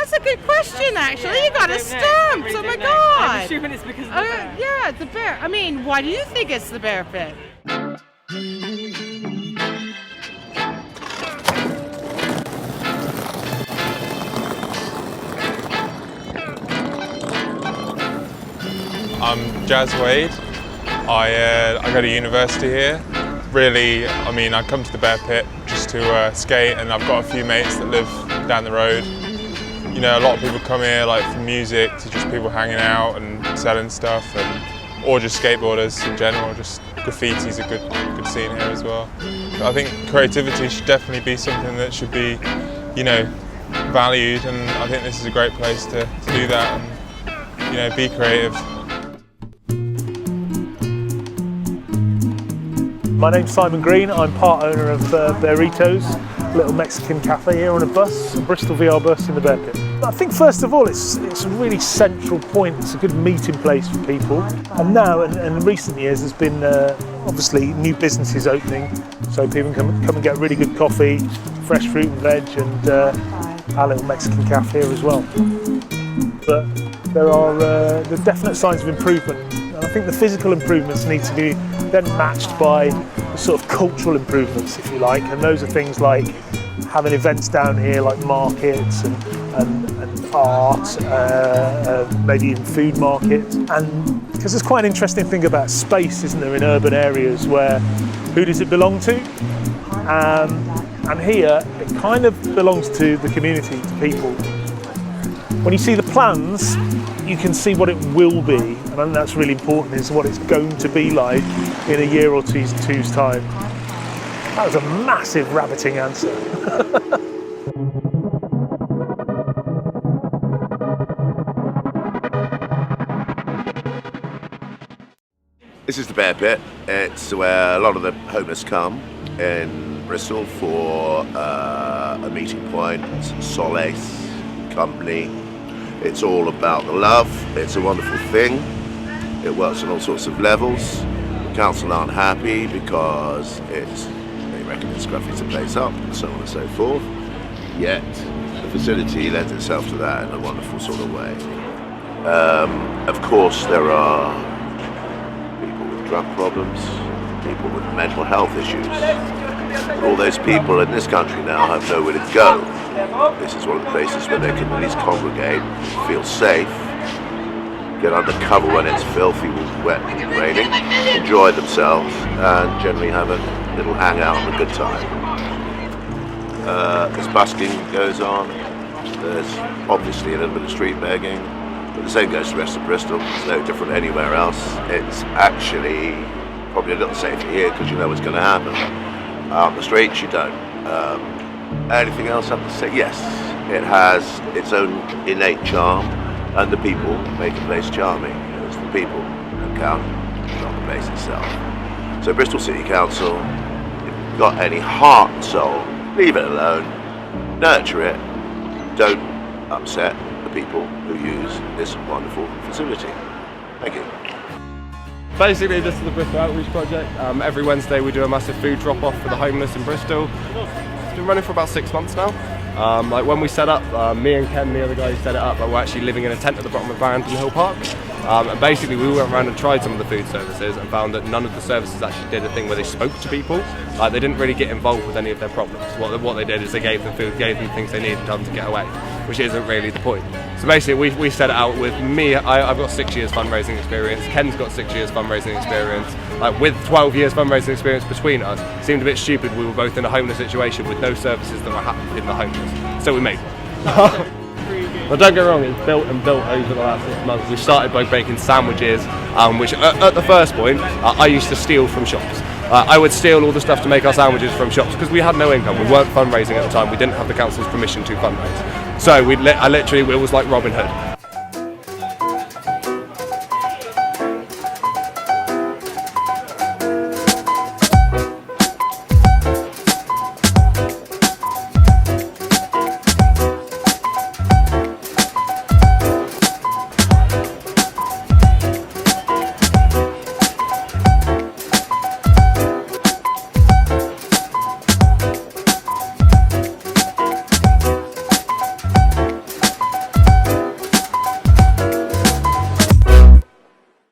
That's a good question, actually. You got a stump. Oh my God. I'm assuming it's because of the bear. Yeah, it's the bear. I mean, why do you think it's the bear pit? I'm Jazz Wade. I go to university here. Really, I mean, I come to the Bear Pit just to skate, and I've got a few mates that live down the road. You know, a lot of people come here like from music to just people hanging out and selling stuff, or just skateboarders in general. Just graffiti's a good scene here as well. I think creativity should definitely be something that should be, you know, valued, and I think this is a great place to do that and, you know, be creative. My name's Simon Green. I'm part owner of Bearitos, a little Mexican cafe here on a bus, a Bristol VR bus in the Bear Pit. I think first of all it's a really central point. It's a good meeting place for people. And now, and in recent years, there's been obviously new businesses opening, so people can come and get really good coffee, fresh fruit and veg, and our little Mexican cafe here as well. But there are the definite signs of improvement. And I think the physical improvements need to be then matched by the sort of cultural improvements, if you like, and those are things like having events down here like markets and art, maybe even food markets. And because there's quite an interesting thing about space, isn't there, in urban areas where who does it belong to? And here it kind of belongs to the community, to people. When you see the plans, you can see what it will be, and I think that's really important, is what it's going to be like in a year or two's time. That was a massive rabbiting answer. This is the Bear Pit. It's where a lot of the homeless come in Bristol for a meeting point, solace, company. It's all about the love. It's a wonderful thing. It works on all sorts of levels. The council aren't happy because they reckon it's scruffy to place up, and so on and so forth. Yet the facility lends itself to that in a wonderful sort of way. Of course, there are people with drug problems, people with mental health issues. But all those people in this country now have nowhere to go. This is one of the places where they can at least congregate, feel safe, get under cover when it's filthy, wet and raining, enjoy themselves, and generally have a little hangout and a good time. There's busking goes on, there's obviously a little bit of street begging, but the same goes to the rest of Bristol. It's no different anywhere else. It's actually probably a little safer here because you know what's going to happen. Out on the streets you don't. Anything else I have to say? Yes, it has its own innate charm, and the people make a place charming. It's the people that count, not the place itself. So Bristol City Council, if you've got any heart and soul, leave it alone, nurture it, don't upset the people who use this wonderful facility. Thank you. Basically, this is the Bristol Outreach Project. Every Wednesday we do a massive food drop-off for the homeless in Bristol. It's been running for about 6 months now. Like when we set up, me and Ken, the other guy who set it up, we're actually living in a tent at the bottom of Barrington Hill Park. And basically we went around and tried some of the food services and found that none of the services actually did a thing where they spoke to people. Like they didn't really get involved with any of their problems. What they did is they gave them food, gave them things they needed and told them to get away, which isn't really the point. So basically we set it out with me. I've got 6 years fundraising experience, Ken's got 6 years fundraising experience. Like with 12 years fundraising experience between us, it seemed a bit stupid we were both in a homeless situation with no services that were happening in the homeless. So we made one. Well, don't get wrong, it's built and built over the last 6 months. We started by making sandwiches, which at the first point, I used to steal from shops. I would steal all the stuff to make our sandwiches from shops because we had no income. We weren't fundraising at the time. We didn't have the council's permission to fundraise. So it was like Robin Hood.